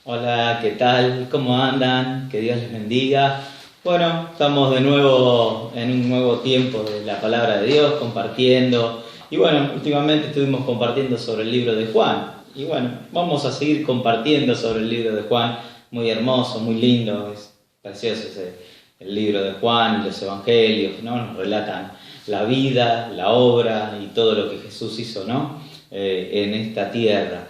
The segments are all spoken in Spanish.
Hola, ¿qué tal? ¿Cómo andan? Que Dios les bendiga. Bueno, estamos de nuevo en un nuevo tiempo de la palabra de Dios, compartiendo. Y bueno, últimamente estuvimos compartiendo sobre el libro de Juan. Y bueno, vamos a seguir compartiendo sobre el libro de Juan. Muy hermoso, muy lindo, es precioso el libro de Juan y los evangelios, ¿no? Nos relatan la vida, la obra y todo lo que Jesús hizo, ¿no? En esta tierra.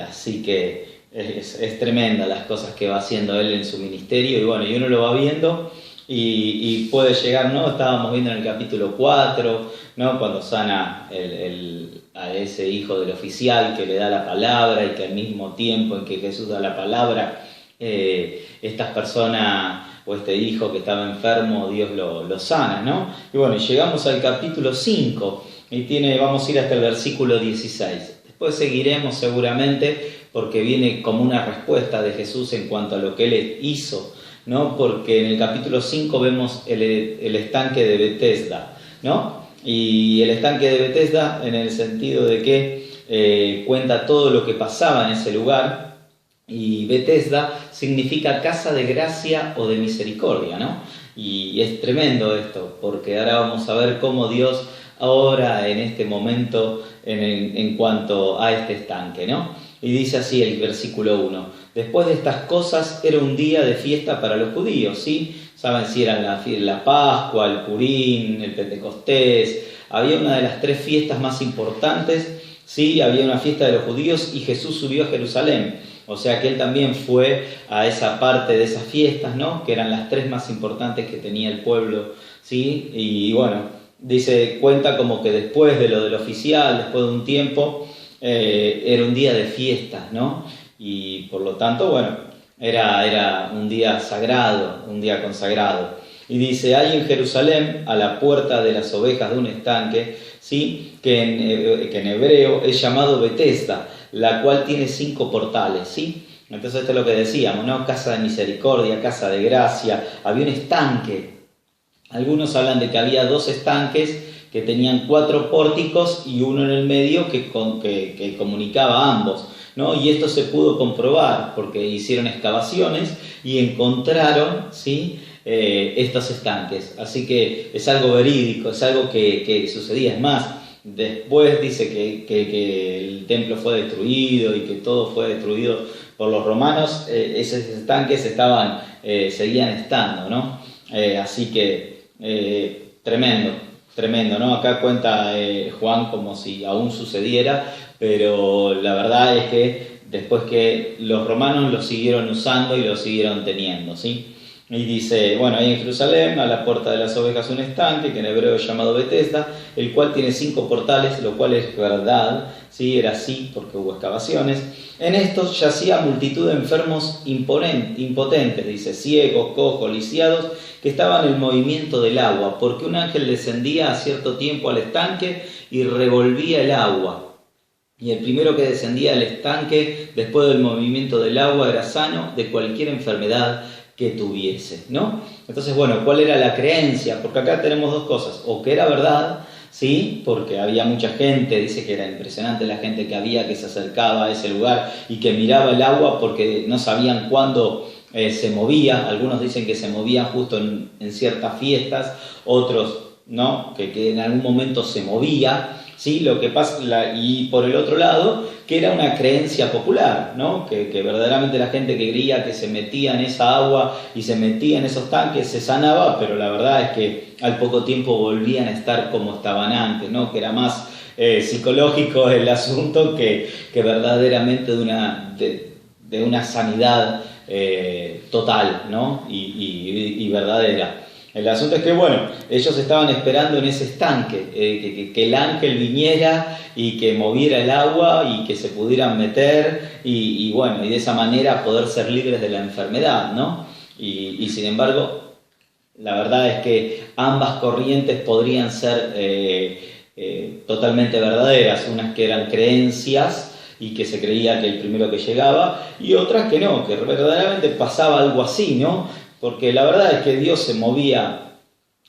Así que es tremenda las cosas que va haciendo él en su ministerio y bueno, y uno lo va viendo y puede llegar, ¿no? Estábamos viendo en el capítulo 4, ¿no? Cuando sana a ese hijo del oficial que le da la palabra y que al mismo tiempo en que Jesús da la palabra, estas personas o este hijo que estaba enfermo, Dios lo sana, ¿no? Y bueno, llegamos al capítulo 5 y vamos a ir hasta el versículo 16. Después seguiremos seguramente porque viene como una respuesta de Jesús en cuanto a lo que Él hizo, ¿no? Porque en el capítulo 5 vemos el estanque de Betesda, ¿no? Y el estanque de Betesda en el sentido de que cuenta todo lo que pasaba en ese lugar, y Betesda significa casa de gracia o de misericordia, ¿no? Y es tremendo esto, porque ahora vamos a ver cómo Dios obra en este momento en cuanto a este estanque, ¿no? Y dice así el versículo 1: después de estas cosas era un día de fiesta para los judíos, ¿sí? Saben si eran la Pascua, el Purín, el Pentecostés. Había una de las tres fiestas más importantes, ¿sí? Había una fiesta de los judíos y Jesús subió a Jerusalén. O sea que él también fue a esa parte de esas fiestas, ¿no? Que eran las tres más importantes que tenía el pueblo, ¿sí? Y bueno, cuenta como que después de lo del oficial, después de un tiempo, era un día de fiestas, ¿no? Y por lo tanto, bueno, era un día sagrado, un día consagrado. Y dice, hay en Jerusalén, a la puerta de las ovejas de un estanque, ¿sí? que en hebreo es llamado Betesda, la cual tiene 5 portales, ¿sí? Entonces esto es lo que decíamos, ¿no? Casa de misericordia, casa de gracia, había un estanque. Algunos hablan de que había 2 estanques que tenían 4 pórticos y uno en el medio que comunicaba ambos, ¿no? Y esto se pudo comprobar porque hicieron excavaciones y encontraron, ¿sí? Estos estanques. Así que es algo verídico, es algo que sucedía. Es más, después dice que el templo fue destruido y que todo fue destruido por los romanos. Esos estanques seguían estando, ¿no? Así que tremendo, ¿no? Acá cuenta Juan como si aún sucediera, pero la verdad es que después que los romanos lo siguieron usando y lo siguieron teniendo, ¿sí? Y dice, bueno, ahí en Jerusalén, a la puerta de las ovejas un estanque, que en hebreo es llamado Betesda, el cual tiene 5 portales, lo cual es verdad, ¿sí? Era así porque hubo excavaciones. En estos yacía multitud de enfermos impotentes, dice, ciegos, cojos, lisiados, que estaban en el movimiento del agua, porque un ángel descendía a cierto tiempo al estanque y revolvía el agua. Y el primero que descendía al estanque después del movimiento del agua era sano de cualquier enfermedad que tuviese, ¿no? Entonces, bueno, ¿cuál era la creencia? Porque acá tenemos 2 cosas, o que era verdad, ¿sí? Porque había mucha gente, dice que era impresionante la gente que se acercaba a ese lugar y que miraba el agua porque no sabían cuándo se movía. Algunos dicen que se movía justo en ciertas fiestas, otros, ¿no? Que en algún momento se movía, ¿sí? Lo que pasa, y por el otro lado, que era una creencia popular, ¿no? Que verdaderamente la gente que creía que se metía en esa agua y se metía en esos tanques se sanaba, pero la verdad es que al poco tiempo volvían a estar como estaban antes, ¿no? Que era más psicológico el asunto que verdaderamente de una sanidad total, ¿no? Y verdadera. El asunto es que, bueno, ellos estaban esperando en ese estanque, que el ángel viniera y que moviera el agua y que se pudieran meter y bueno, y de esa manera poder ser libres de la enfermedad, ¿no? Y sin embargo, la verdad es que ambas corrientes podrían ser totalmente verdaderas, unas que eran creencias y que se creía que el primero que llegaba, y otras que no, que verdaderamente pasaba algo así, ¿no? Porque la verdad es que Dios se movía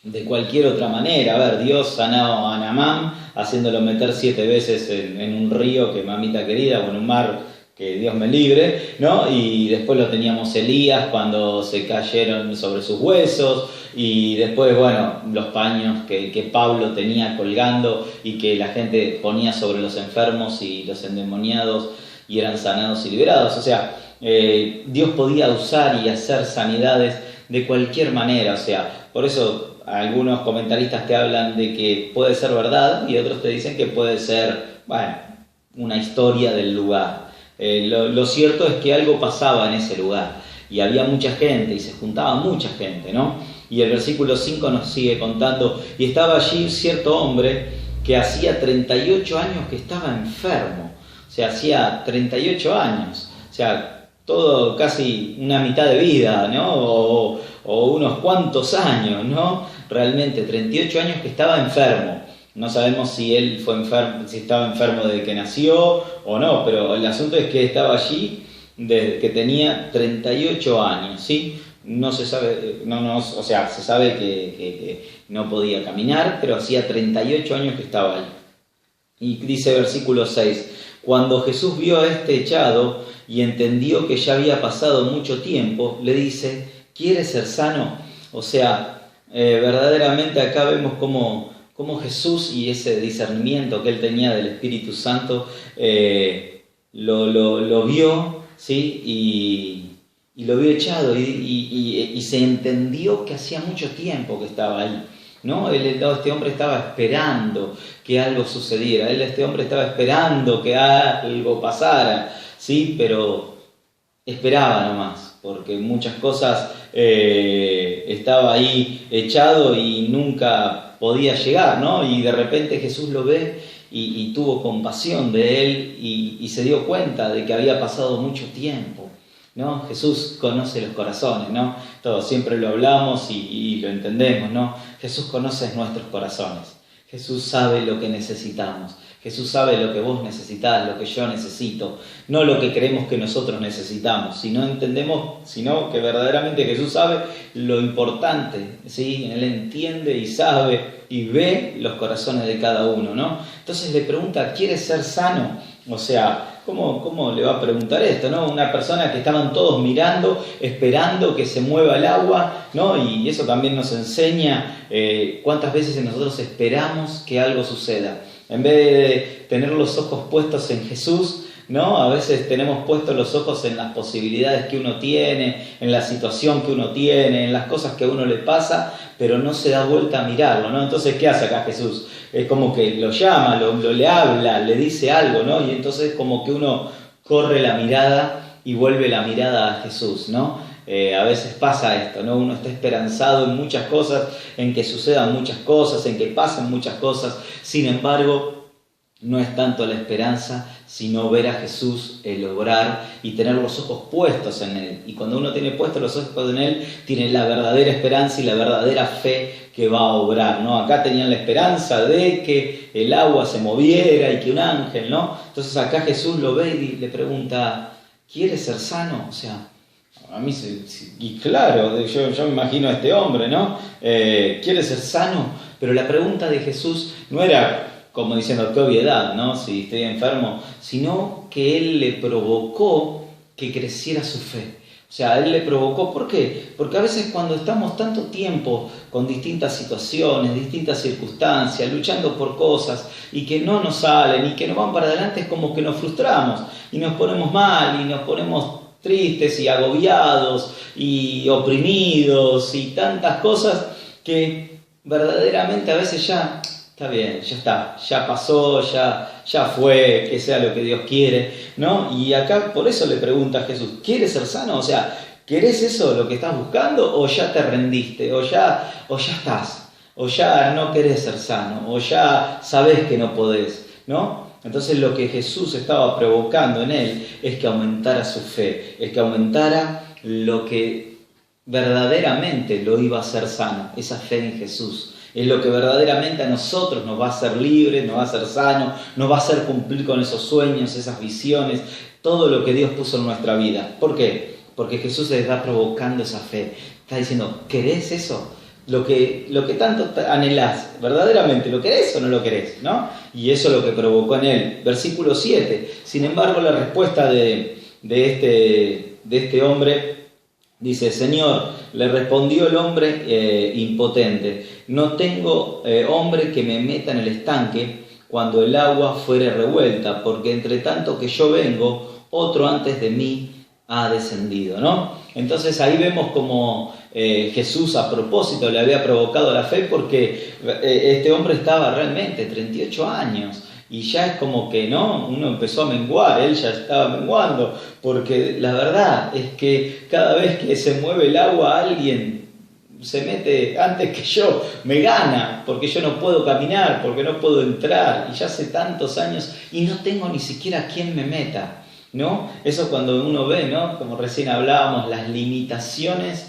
de cualquier otra manera. A ver, Dios sanó a Naamán haciéndolo meter 7 veces en un río, que mamita querida, o en un mar que Dios me libre, ¿no? Y después lo teníamos Elías cuando se cayeron sobre sus huesos, y después, bueno, los paños que Pablo tenía colgando y que la gente ponía sobre los enfermos y los endemoniados y eran sanados y liberados. O sea, Dios podía usar y hacer sanidades de cualquier manera. O sea, por eso algunos comentaristas te hablan de que puede ser verdad y otros te dicen que puede ser, bueno, una historia del lugar. Lo cierto es que algo pasaba en ese lugar y había mucha gente y se juntaba mucha gente, ¿no? Y el versículo 5 nos sigue contando: y estaba allí cierto hombre que hacía 38 años que estaba enfermo. O sea, hacía 38 años. O sea, todo casi una mitad de vida, ¿no? O unos cuantos años, ¿no? Realmente 38 años que estaba enfermo. No sabemos si él fue enfermo, si estaba enfermo desde que nació o no, pero el asunto es que estaba allí desde que tenía 38 años, ¿sí? No se sabe, o sea, se sabe que no podía caminar, pero hacía 38 años que estaba ahí. Y dice versículo 6, cuando Jesús vio a este echado y entendió que ya había pasado mucho tiempo, le dice: ¿quieres ser sano? O sea, verdaderamente acá vemos cómo Jesús y ese discernimiento que él tenía del Espíritu Santo lo vio, ¿sí? Y lo vio echado y se entendió que hacía mucho tiempo que estaba ahí, ¿no? Este hombre estaba esperando que algo sucediera, este hombre estaba esperando que algo pasara, ¿sí? Pero esperaba nomás, porque muchas cosas estaba ahí echado y nunca podía llegar, ¿no? Y de repente Jesús lo ve y tuvo compasión de él y se dio cuenta de que había pasado mucho tiempo, ¿no? Jesús conoce los corazones, ¿no? Todos siempre lo hablamos y lo entendemos, ¿no? Jesús conoce nuestros corazones. Jesús sabe lo que necesitamos. Jesús sabe lo que vos necesitás, lo que yo necesito, no lo que creemos que nosotros necesitamos. Si no entendemos, sino que verdaderamente Jesús sabe lo importante, ¿sí? Él entiende y sabe y ve los corazones de cada uno, ¿no? Entonces le pregunta: ¿quieres ser sano? O sea, ¿cómo le va a preguntar esto, no? Una persona que estaban todos mirando, esperando que se mueva el agua, ¿no? Y eso también nos enseña cuántas veces nosotros esperamos que algo suceda. En vez de tener los ojos puestos en Jesús, ¿no? A veces tenemos puestos los ojos en las posibilidades que uno tiene, en la situación que uno tiene, en las cosas que a uno le pasa, pero no se da vuelta a mirarlo, ¿no? Entonces, ¿qué hace acá Jesús? Es como que lo llama, le habla, le dice algo, ¿no? Y entonces como que uno corre la mirada y vuelve la mirada a Jesús, ¿no? A veces pasa esto, ¿no? Uno está esperanzado en muchas cosas, en que sucedan muchas cosas, en que pasen muchas cosas. Sin embargo, no es tanto la esperanza, sino ver a Jesús, el obrar y tener los ojos puestos en Él. Y cuando uno tiene puestos los ojos en Él, tiene la verdadera esperanza y la verdadera fe que va a obrar, ¿no? Acá tenían la esperanza de que el agua se moviera y que un ángel, ¿no? Entonces acá Jesús lo ve y le pregunta: ¿quieres ser sano? O sea, a mí, y claro, yo me imagino a este hombre, ¿no? ¿Quiere ser sano? Pero la pregunta de Jesús no era como diciendo: qué obviedad, ¿no? Si estoy enfermo, sino que él le provocó que creciera su fe. O sea, él le provocó, ¿por qué? Porque a veces cuando estamos tanto tiempo con distintas situaciones, distintas circunstancias, luchando por cosas y que no nos salen y que no van para adelante, es como que nos frustramos y nos ponemos mal y nos ponemos tristes y agobiados y oprimidos y tantas cosas que verdaderamente a veces ya está bien, ya está, ya pasó, ya fue, que sea lo que Dios quiere, ¿no? Y acá por eso le pregunta a Jesús: ¿quieres ser sano? O sea, ¿querés eso, lo que estás buscando, o ya te rendiste, o ya estás, o ya no querés ser sano, o ya sabés que no podés, ¿no? Entonces lo que Jesús estaba provocando en él es que aumentara su fe, es que aumentara lo que verdaderamente lo iba a hacer sano, esa fe en Jesús. Es lo que verdaderamente a nosotros nos va a hacer libres, nos va a hacer sanos, nos va a hacer cumplir con esos sueños, esas visiones, todo lo que Dios puso en nuestra vida. ¿Por qué? Porque Jesús le está provocando esa fe. Está diciendo: ¿querés eso? lo que tanto anhelás, ¿verdaderamente lo querés o no lo querés? ¿No? Y eso es lo que provocó en él. Versículo 7. Sin embargo, la respuesta de este hombre dice: Señor, le respondió el hombre impotente, no tengo hombre que me meta en el estanque cuando el agua fuere revuelta, porque entre tanto que yo vengo, otro antes de mí ha descendido, ¿no? Entonces ahí vemos como Jesús a propósito le había provocado la fe, porque este hombre estaba realmente 38 años y ya es como que, ¿no? Uno empezó a menguar, él ya estaba menguando, porque la verdad es que cada vez que se mueve el agua alguien se mete antes que yo, me gana, porque yo no puedo caminar, porque no puedo entrar, y ya hace tantos años y no tengo ni siquiera quien me meta, ¿no? Eso cuando uno ve, ¿no? Como recién hablábamos, las limitaciones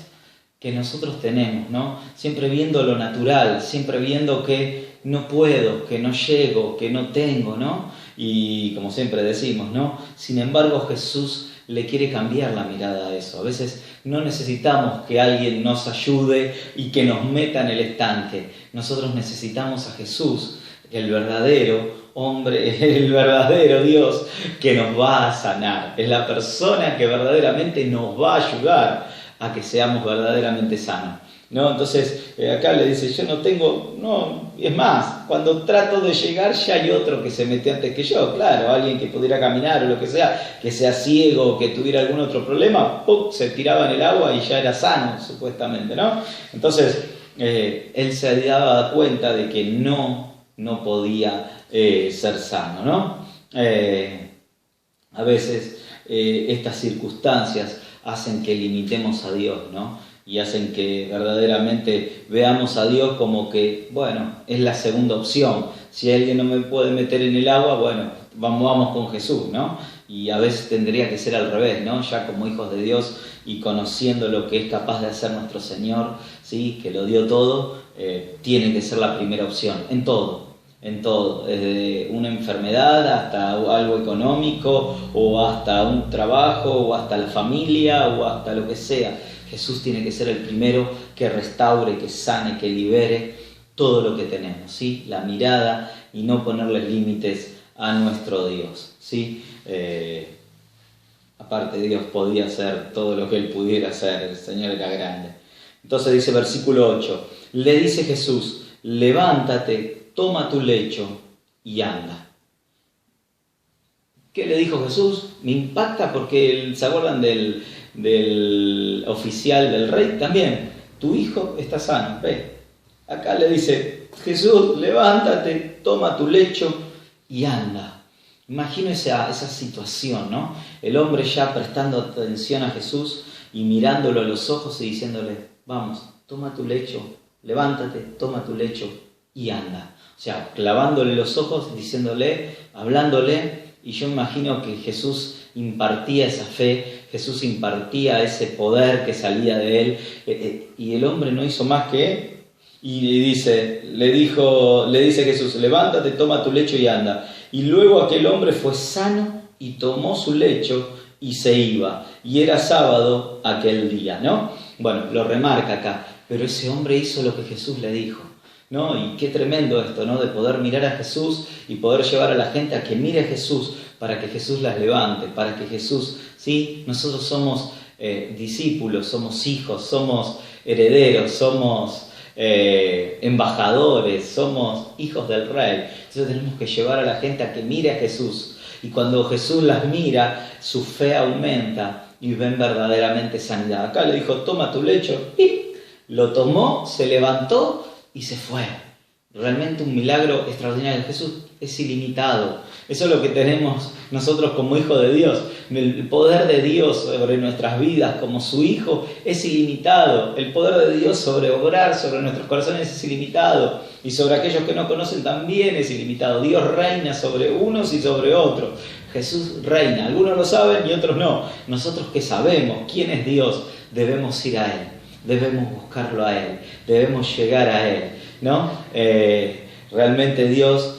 que nosotros tenemos, ¿no? Siempre viendo lo natural, siempre viendo que no puedo, que no llego, que no tengo, ¿no? Y como siempre decimos, ¿no? Sin embargo, Jesús le quiere cambiar la mirada a eso. A veces no necesitamos que alguien nos ayude y que nos meta en el estanque. Nosotros necesitamos a Jesús, el verdadero hombre, el verdadero Dios que nos va a sanar. Es la persona que verdaderamente nos va a ayudar a que seamos verdaderamente sanos, ¿no? Entonces acá le dice: yo no tengo, no, es más, cuando trato de llegar ya hay otro que se mete antes que yo, claro, alguien que pudiera caminar o lo que sea ciego o que tuviera algún otro problema, ¡pum!, se tiraba en el agua y ya era sano, supuestamente, ¿no? Entonces él se daba cuenta de que no podía ser sano, ¿no? A veces estas circunstancias hacen que limitemos a Dios, ¿no? Y hacen que verdaderamente veamos a Dios como que, bueno, es la segunda opción. Si alguien no me puede meter en el agua, bueno, vamos con Jesús, ¿no? Y a veces tendría que ser al revés, ¿no? Ya como hijos de Dios y conociendo lo que es capaz de hacer nuestro Señor, ¿sí?, que lo dio todo, tiene que ser la primera opción, en todo, desde una enfermedad hasta algo económico, o hasta un trabajo, o hasta la familia, o hasta lo que sea. Jesús tiene que ser el primero que restaure, que sane, que libere todo lo que tenemos, ¿sí? La mirada y no ponerle límites a nuestro Dios, ¿sí? Aparte, Dios podía hacer todo lo que Él pudiera hacer, el Señor era grande. Entonces dice versículo 8, le dice Jesús: levántate, toma tu lecho y anda. ¿Qué le dijo Jesús? Me impacta porque, ¿se acuerdan del oficial del rey? También, tu hijo está sano, ve. Acá le dice Jesús: levántate, toma tu lecho y anda. Imagino esa situación, ¿no? El hombre ya prestando atención a Jesús y mirándolo a los ojos y diciéndole: vamos, toma tu lecho, levántate, toma tu lecho y anda. O sea, clavándole los ojos, diciéndole, hablándole, y yo imagino que Jesús impartía esa fe, Jesús impartía ese poder que salía de él, y el hombre no hizo más que, y le dice Jesús: levántate, toma tu lecho y anda. Y luego aquel hombre fue sano y tomó su lecho y se iba. Y era sábado aquel día, ¿no? Bueno, lo remarca acá, pero ese hombre hizo lo que Jesús le dijo, ¿no? Y qué tremendo esto, ¿no? De poder mirar a Jesús y poder llevar a la gente a que mire a Jesús para que Jesús las levante, para que Jesús, ¿sí? Nosotros somos discípulos, somos hijos, somos herederos, somos embajadores, somos hijos del Rey. Entonces tenemos que llevar a la gente a que mire a Jesús. Y cuando Jesús las mira, su fe aumenta y ven verdaderamente sanidad. Acá le dijo: toma tu lecho, y lo tomó, se levantó y se fue. Realmente un milagro extraordinario. Jesús es ilimitado. Eso es lo que tenemos nosotros como hijos de Dios. El poder de Dios sobre nuestras vidas como su hijo es ilimitado. El poder de Dios sobre obrar sobre nuestros corazones es ilimitado. Y sobre aquellos que no conocen también es ilimitado. Dios reina sobre unos y sobre otros. Jesús reina. Algunos lo saben y otros no. Nosotros que sabemos quién es Dios, debemos ir a Él. Debemos buscarlo a Él. Debemos llegar a Él, ¿no? Realmente Dios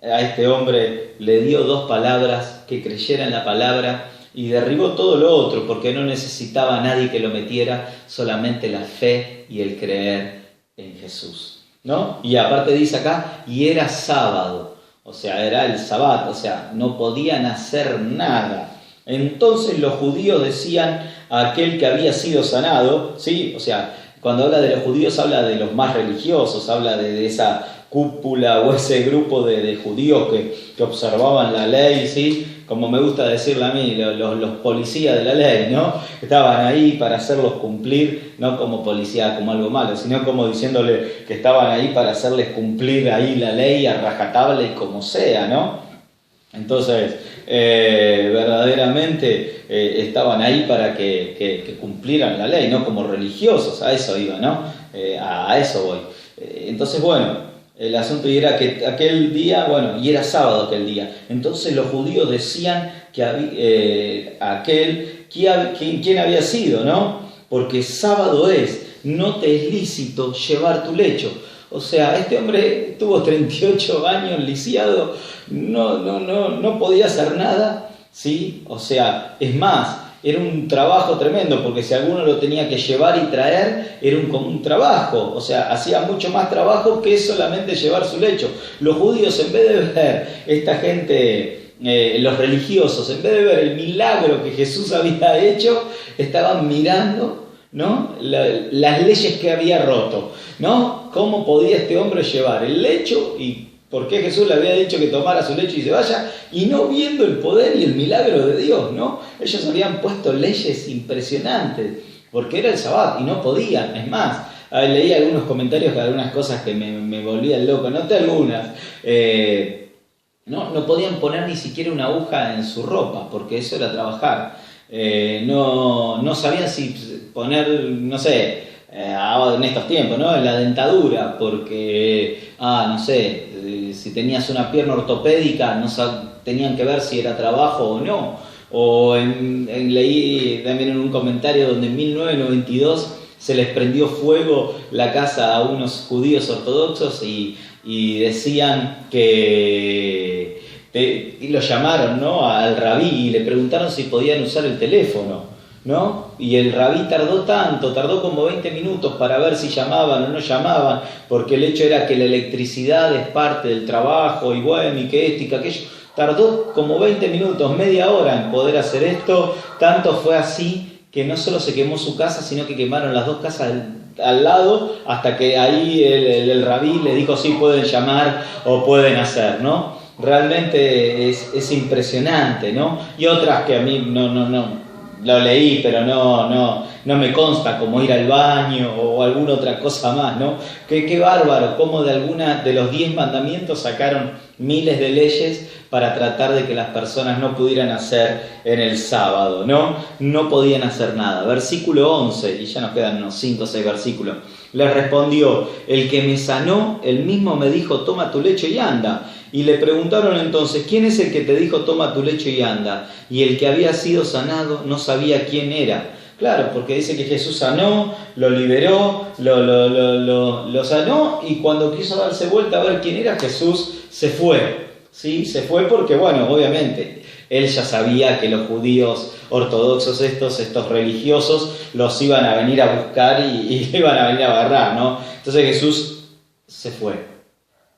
a este hombre le dio 2 palabras, que creyera en la palabra y derribó todo lo otro porque no necesitaba a nadie que lo metiera, solamente la fe y el creer en Jesús, ¿no? Y aparte dice acá, y era sábado, o sea, era el sabbat, o sea, no podían hacer nada. Entonces los judíos decían a aquel que había sido sanado, ¿sí? O sea, cuando habla de los judíos habla de los más religiosos, habla de esa cúpula o ese grupo de judíos que observaban la ley, ¿sí? Como me gusta decirle a mí, los policías de la ley, ¿no? Estaban ahí para hacerlos cumplir, no como policía, como algo malo, sino como diciéndole que estaban ahí para hacerles cumplir ahí la ley a rajatabla y como sea, ¿no? Entonces, verdaderamente estaban ahí para que cumplieran la ley, ¿no? Como religiosos, a eso iba, ¿no? A eso voy. Entonces, bueno, el asunto era que aquel día, bueno, y era sábado aquel día, entonces los judíos decían que ¿quién había sido, no? Porque sábado no te es lícito llevar tu lecho. O sea, este hombre tuvo 38 años lisiado, no podía hacer nada, ¿sí? O sea, es más, era un trabajo tremendo, porque si alguno lo tenía que llevar y traer, era como un trabajo, o sea, hacía mucho más trabajo que solamente llevar su lecho. Los judíos, en vez de ver esta gente, los religiosos, en vez de ver el milagro que Jesús había hecho, estaban mirando, ¿no? Las leyes que había roto, ¿no? ¿Cómo podía este hombre llevar el lecho y por qué Jesús le había dicho que tomara su lecho y se vaya? Y no viendo el poder y el milagro de Dios, ¿no? Ellos habían puesto leyes impresionantes porque era el sabbat y no podían. Es más, leí algunos comentarios de algunas cosas que me volvían loco, noté algunas. No podían poner ni siquiera una aguja en su ropa porque eso era trabajar. No sabían si poner, no sé, en estos tiempos, ¿no? En la dentadura, porque, no sé, si tenías una pierna ortopédica, tenían que ver si era trabajo o no. O leí también en un comentario donde en 1992 se les prendió fuego la casa a unos judíos ortodoxos y decían que... y lo llamaron, ¿no? Al rabí y le preguntaron si podían usar el teléfono, ¿no? Y el rabí tardó como 20 minutos para ver si llamaban o no llamaban, porque el hecho era que la electricidad es parte del trabajo y bueno, y que esto y que aquello. Tardó como 20 minutos, media hora en poder hacer esto. Tanto fue así que no solo se quemó su casa, sino que quemaron las dos casas al lado, hasta que ahí el rabí le dijo sí, pueden llamar o pueden hacer, ¿no? Realmente es impresionante, ¿no? Y otras que a mí no lo leí, pero no me consta, como ir al baño o alguna otra cosa más, ¿no? Qué bárbaro, cómo de los 10 mandamientos sacaron miles de leyes para tratar de que las personas no pudieran hacer en el sábado, ¿no? No podían hacer nada. Versículo 11, y ya nos quedan unos 5 o 6 versículos. Les respondió, el que me sanó, él mismo me dijo, toma tu lecho y anda. Y le preguntaron entonces, ¿quién es el que te dijo, toma tu lecho y anda? Y el que había sido sanado no sabía quién era. Claro, porque dice que Jesús sanó, lo liberó, lo sanó, y cuando quiso darse vuelta a ver quién era, Jesús se fue. ¿Sí? Se fue porque, bueno, obviamente, él ya sabía que los judíos ortodoxos, estos religiosos, los iban a venir a buscar y iban a venir a agarrar, ¿no? Entonces Jesús se fue.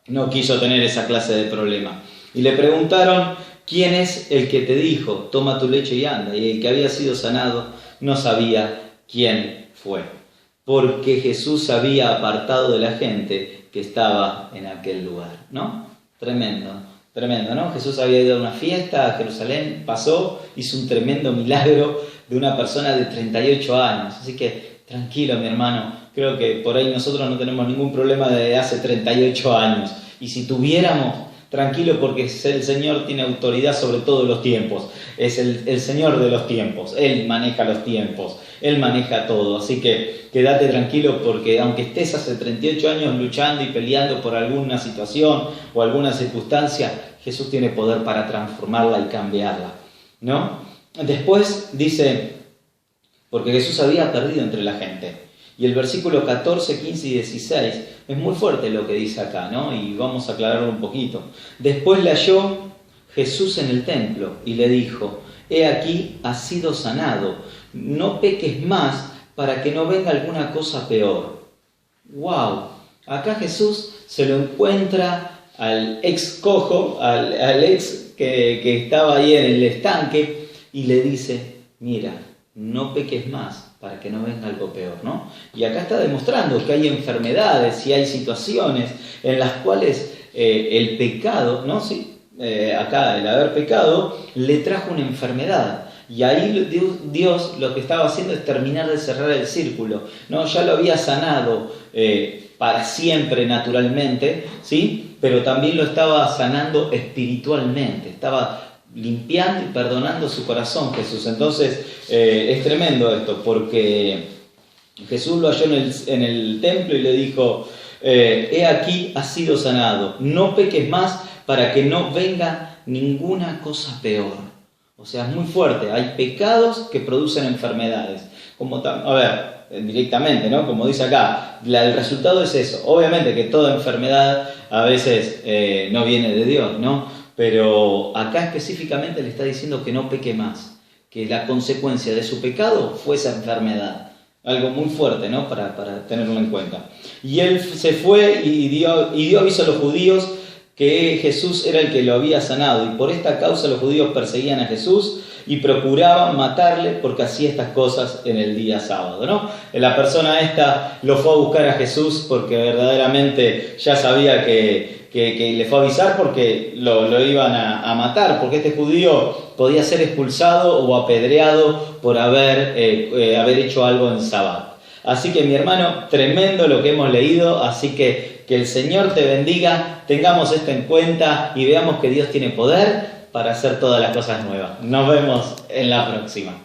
No quiso tener esa clase de problema. Y le preguntaron, ¿quién es el que te dijo, toma tu lecho y anda? Y el que había sido sanado no sabía quién fue, porque Jesús se había apartado de la gente que estaba en aquel lugar, ¿no? Tremendo, ¿no? Jesús había ido a una fiesta a Jerusalén, pasó, hizo un tremendo milagro de una persona de 38 años. Así que tranquilo, mi hermano, creo que por ahí nosotros no tenemos ningún problema de hace 38 años. Y si tuviéramos, tranquilo, porque el Señor tiene autoridad sobre todos los tiempos. Es el Señor de los tiempos. Él maneja los tiempos. Él maneja todo. Así que quédate tranquilo, porque aunque estés hace 38 años luchando y peleando por alguna situación o alguna circunstancia, Jesús tiene poder para transformarla y cambiarla, ¿no? Después dice, porque Jesús había perdido entre la gente. Y el versículo 14, 15 y 16 es muy fuerte lo que dice acá, ¿no? Y vamos a aclararlo un poquito. Después le halló Jesús en el templo y le dijo: he aquí, has sido sanado, no peques más para que no venga alguna cosa peor. ¡Wow! Acá Jesús se lo encuentra al ex cojo, al ex que estaba ahí en el estanque, y le dice: mira, no peques más para que no venga algo peor, ¿no? Y acá está demostrando que hay enfermedades y hay situaciones en las cuales el pecado, ¿no? Sí, acá el haber pecado le trajo una enfermedad. Y ahí Dios lo que estaba haciendo es terminar de cerrar el círculo, ¿no? Ya lo había sanado para siempre naturalmente, ¿sí? Pero también lo estaba sanando espiritualmente, estaba limpiando y perdonando su corazón, Jesús. Entonces es tremendo esto, porque Jesús lo halló en el templo y le dijo: he aquí, has sido sanado, no peques más para que no venga ninguna cosa peor. O sea, es muy fuerte. Hay pecados que producen enfermedades. Directamente, ¿no? Como dice acá, el resultado es eso. Obviamente que toda enfermedad a veces no viene de Dios, ¿no? Pero acá específicamente le está diciendo que no peque más, que la consecuencia de su pecado fue esa enfermedad. Algo muy fuerte, ¿no? Para tenerlo en cuenta. Y él se fue y dio aviso a los judíos que Jesús era el que lo había sanado, y por esta causa los judíos perseguían a Jesús y procuraban matarle porque hacía estas cosas en el día sábado, ¿no? La persona esta lo fue a buscar a Jesús porque verdaderamente ya sabía que le fue a avisar porque lo iban a matar, porque este judío podía ser expulsado o apedreado por haber hecho algo en sábado. Así que, mi hermano, tremendo lo que hemos leído, así que el Señor te bendiga, tengamos esto en cuenta y veamos que Dios tiene poder para hacer todas las cosas nuevas. Nos vemos en la próxima.